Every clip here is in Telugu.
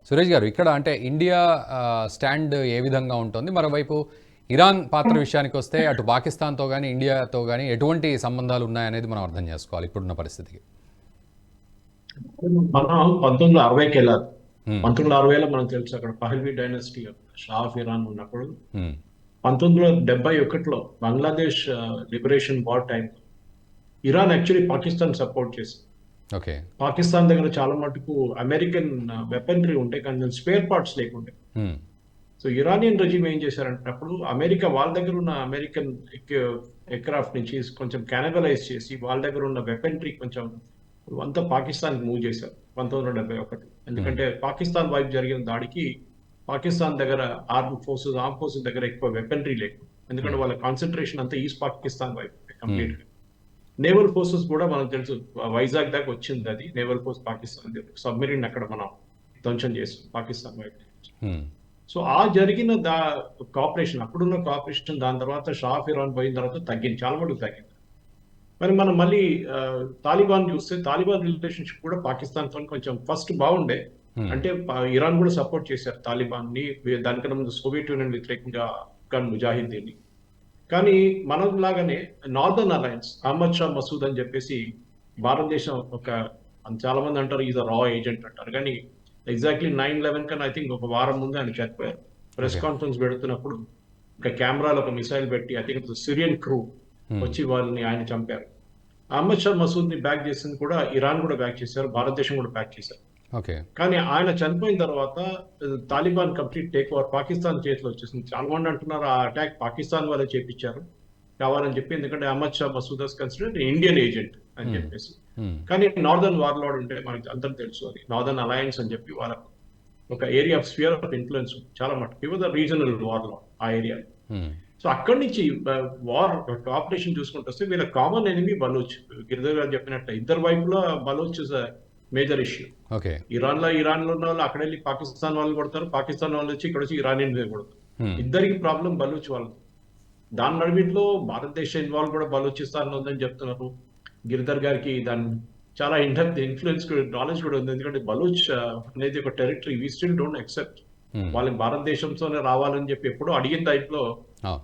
సురేష్ గారు, ఇక్కడ అంటే ఇండియా స్టాండ్ ఏ విధంగా ఉంటుంది? మరోవైపు ఇరాన్ పాత్ర విషయానికి వస్తే అటు పాకిస్తాన్తో కానీ ఇండియాతో కానీ ఎటువంటి సంబంధాలు ఉన్నాయనేది మనం అర్థం చేసుకోవాలి ఇప్పుడున్న పరిస్థితికి. మనం 1960కి వెళ్ళాలి. 1960లో మనకు తెలుసు అక్కడ Pahlavi dynasty Shah of Iran ఉన్నప్పుడు 1971లో Bangladesh liberation war time Iran actually Pakistan support చేసింది. ఓకే, పాకిస్తాన్ దగ్గర చాలా మటుకు అమెరికన్ వెపనరీ ఉంటే కానీ స్పేర్ పార్ట్స్ లేకుండే. సో ఇరానియన్ రెజిమ్ ఏం చేశారంటే అప్పుడు అమెరికా వాళ్ళ దగ్గర ఉన్న అమెరికన్ ఎయిర్క్రాఫ్ట్ నుంచి కొంచెం క్యానబలైజ్ చేసి వాళ్ళ దగ్గర ఉన్న వెపనరీ కొంచెం అంతా పాకిస్తాన్ మూవ్ చేశారు 1971. ఎందుకంటే పాకిస్తాన్ వైపు జరిగిన దాడికి పాకిస్తాన్ దగ్గర ఆర్మ్ ఫోర్సెస్ దగ్గర ఎక్కువ వెపనరీ లేకు, ఎందుకంటే వాళ్ళ కాన్సన్ట్రేషన్ అంతా ఈస్ట్ పాకిస్తాన్ వైపు కంప్లీట్ గా. నేవల్ ఫోర్సెస్ కూడా మనకు తెలుసు వైజాగ్ దాకా వచ్చింది, అది నేవల్ ఫోర్స్ పాకిస్తాన్ సబ్మెరీన్ అక్కడ మనం ధ్వంసం చేస్తాం పాకిస్తాన్ వైపు. సో ఆ జరిగిన కోఆపరేషన్ అప్పుడున్న కోఆపరేషన్ దాని తర్వాత షా ఆఫ్ ఇరాన్ పోయిన తర్వాత తగ్గింది, చాలా మటుకు తగ్గింది. మరి మనం మళ్ళీ తాలిబాన్ చూస్తే తాలిబాన్ రిలేషన్షిప్ కూడా పాకిస్తాన్ తో కొంచెం ఫస్ట్ బాగుండే, అంటే ఇరాన్ కూడా సపోర్ట్ చేశారు తాలిబాన్ ని, దానికన్నా ముందు సోవియట్ యూనియన్ వ్యతిరేకంగా అఫ్ఘాన్ ముజాహిద్దీన్. కానీ మనం లాగానే నార్దర్న్ అలయన్స్ అహ్మద్ షా మసూద్ అని చెప్పేసి భారతదేశం ఒక చాలా మంది అంటారు ఈజ్ రా ఏజెంట్ అంటారు, కానీ ఎగ్జాక్ట్లీ 9/11 కన్నా ఐ థింక్ ఒక వారం ముందే ఆయన చనిపోయారు. ప్రెస్ కాన్ఫరెన్స్ పెడుతున్నప్పుడు ఒక కెమెరాలో ఒక మిసైల్ పెట్టి ఐ థింక్ సిరియన్ క్రూ వచ్చి వాళ్ళని ఆయన చంపారు. అహ్మద్ షా మసూద్ ని బ్యాక్ చేసింది కూడా ఇరాన్ కూడా బ్యాక్ చేశారు, భారతదేశం కూడా బ్యాక్ చేశారు. కానీ ఆయన చనిపోయిన తర్వాత Taliban complete take over Pakistan చేతిలో వచ్చేసింది. చాలా మంది అంటున్నారు ఆ అటాక్ పాకిస్తాన్ వాళ్ళే చేపించారు కావాలని చెప్పి, ఎందుకంటే Ahmad Shah Masood considered Indian agent అని చెప్పేసి. కానీ నార్దర్న్ వార్లార్డ్ ఉంటే మనకి అందరికి తెలుసు, అది నార్దర్న్ అలయన్స్ అని చెప్పి వాళ్ళకు ఒక area of sphere of influence చాలా మటుకు వివిధ రీజనల్ వార్లార్డ్ ఆ ఏరియా. సో అక్కడి నుంచి వార్ కోఆపరేషన్ చూసుకుంటూ వస్తే వీళ్ళ కామన్ ఎనిమీ బలూచ్. గిరిధర్ గారు చెప్పినట్టు ఇద్దరు వైపులో బలూచ్ మేజర్ ఇష్యూ. ఇరాన్ లో ఉన్న వాళ్ళు అక్కడ వెళ్ళి పాకిస్తాన్ వాళ్ళు కొడతారు, పాకిస్తాన్ వాళ్ళు వచ్చి ఇక్కడ వచ్చి ఇరానియన్ కొడతారు. ఇద్దరికి ప్రాబ్లం బలూచ్ వాళ్ళు. దాని నడిమిట్లో భారతదేశం ఇన్వాల్వ్ కూడా బలూచిస్తాన్ ఉందని చెప్తున్నారు. గిరిధర్ గారికి దాని చాలా ఇన్ఫ్లుయెన్స్ నాలెడ్జ్ కూడా ఉంది, ఎందుకంటే బలూచ్ అనేది ఒక territory we still don't accept. వాళ్ళకి భారతదేశంతోనే రావాలని చెప్పి ఎప్పుడో అడిగిన టైప్లో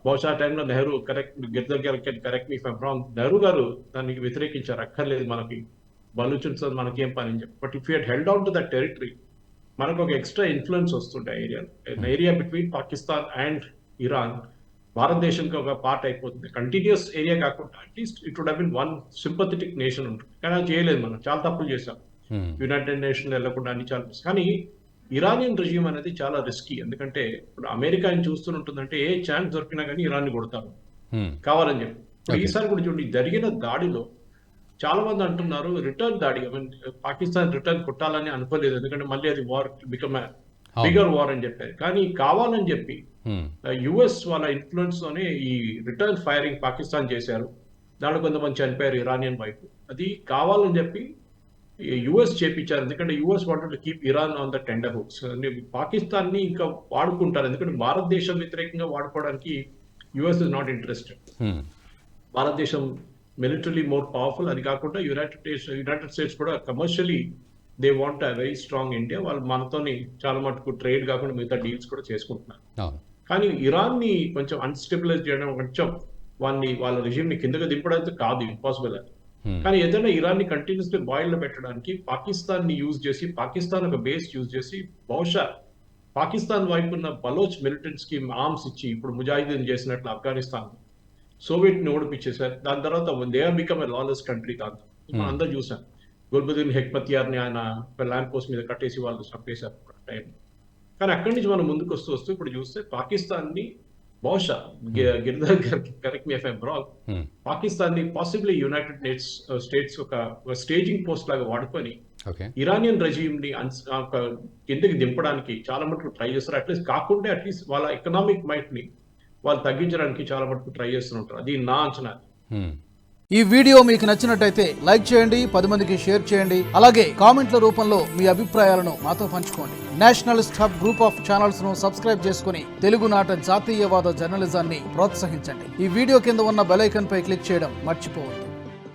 బహుశా టైంలో నెహ్రూ గిరిధర్ గారు correct me if I'm wrong, Nehru గారు దానికి వ్యతిరేకించారు, అక్కర్లేదు మనకి బలూచిన్స్ మనకేం పని అని చెప్పి. But if you held on to that territory మనకు ఒక ఎక్స్ట్రా ఇన్ఫ్లుయెన్స్ వస్తుండే area between Pakistan and Iran భారతదేశానికి ఒక పార్ట్ అయిపోతుంది. కంటిన్యూస్ ఏరియా కాకుండా at least it would have been one sympathetic nation ఉంటుంది, కానీ అది చేయలేదు. మనం చాలా తప్పులు చేశాం, యునైటెడ్ నేషన్స్ వెళ్ళకుండా అన్ని చాలా. కానీ ఇరానియన్ రెజ్యూమ్ అనేది చాలా రిస్కీ, ఎందుకంటే ఇప్పుడు అమెరికా చూస్తుంటుందంటే ఏ ఛాన్స్ దొరికినా కానీ ఇరాన్ ని కొడతారు కావాలని చెప్పి. ఇప్పుడు ఈసారి కూడా చూడండి జరిగిన దాడిలో చాలా మంది అంటున్నారు రిటర్న్ దాడి, ఐ మీన్ పాకిస్తాన్ రిటర్న్ కొట్టాలని అనుకోలేదు, ఎందుకంటే మళ్ళీ అది వార్ బికమ్ బిగర్ వార్ అని చెప్పారు. కానీ కావాలని చెప్పి యుఎస్ వాళ్ళ ఇన్ఫ్లుయెన్స్ తోనే ఈ రిటర్న్ ఫైరింగ్ పాకిస్తాన్ చేశారు, దాంట్లో కొంతమంది చనిపోయారు ఇరానియన్ వైపు. అది కావాలని చెప్పి యుఎస్ చేపించారు, ఎందుకంటే US wanted to keep Iran on the tender hooks. Pakistan ని ఇంకా వాడుకుంటారు, ఎందుకంటే భారతదేశం వ్యతిరేకంగా వాడుకోవడానికి యుఎస్ ఇస్ నాట్ ఇంట్రెస్టెడ్. భారతదేశం మిలిటరీ మోర్ పవర్ఫుల్, అది కాకుండా యునైటెడ్ స్టేట్స్ కూడా commercially they want a very strong India. వాళ్ళు మనతోని చాలా మటుకు ట్రేడ్ కాకుండా మిగతా డీల్స్ కూడా చేసుకుంటున్నారు. కానీ ఇరాన్ ని కొంచెం అన్స్టెబిలైజ్ చేయడం, కొంచెం వాళ్ళ రెజ్యూమ్ ని కిందగా దింపడానికి కాదు, ఇంపాసిబుల్ అది. కానీ ఏదైనా ఇరాన్ ని కంటిన్యూస్లీ బాయిల్ లో పెట్టడానికి పాకిస్తాన్ ని యూజ్ చేసి, పాకిస్తాన్ ఒక బేస్ యూజ్ చేసి, బహుశా పాకిస్తాన్ వైపు ఉన్న బలోచ్ మిలిటెంట్స్ కి ఆర్మ్స్ ఇచ్చి, ఇప్పుడు ముజాహిదీన్ చేసినట్లు ఆఫ్ఘనిస్తాన్ సోవియట్ ని ఓడిపించేశారు. దాని తర్వాత they have become a lawless country. దాంతో మనం అందరూ చూసాం, గుల్బుద్దీన్ హెక్మతియార్ ని ఆయన ల్యాండ్ పోస్ట్ మీద కట్టేసి వాళ్ళు చంపేశారు టైం. కానీ అక్కడి నుంచి మనం ముందుకు వస్తూ ఇప్పుడు చూస్తే పాకిస్తాన్ ని బహుశా గిరిధర్ గారికి correct me if I'm wrong, Pakistan ని పాసిబ్లీ యునైటెడ్ స్టేట్స్ ఒక స్టేజింగ్ పోస్ట్ లాగా వాడుకొని ఇరానియన్ రెజ్యూమ్ ని కిందకి దింపడానికి చాలా మటుకు ట్రై చేస్తారు. అట్లీస్ట్ కాకుండా అట్లీస్ట్ వాళ్ళ ఎకనామిక్ మైట్ ని వాళ్ళు తగ్గించడానికి చాలా మటుకు ట్రై చేస్తుంటారు, అది నా అంచనా. ఈ వీడియో మీకు నచ్చినట్టయితే లైక్ చేయండి, 10 మందికి షేర్ చేయండి, అలాగే కామెంట్ల రూపంలో మీ అభిప్రాయాలను మాతో పంచుకోండి. Nationalist hub group of channels ను సబ్స్క్రైబ్ చేసుకుని తెలుగునాట జాతీయవాద జర్నలిజాన్ని ప్రోత్సహించండి. ఈ వీడియో కింద ఉన్న బెల్ ఐకాన్ పై క్లిక్ చేయడం మర్చిపోవద్దు.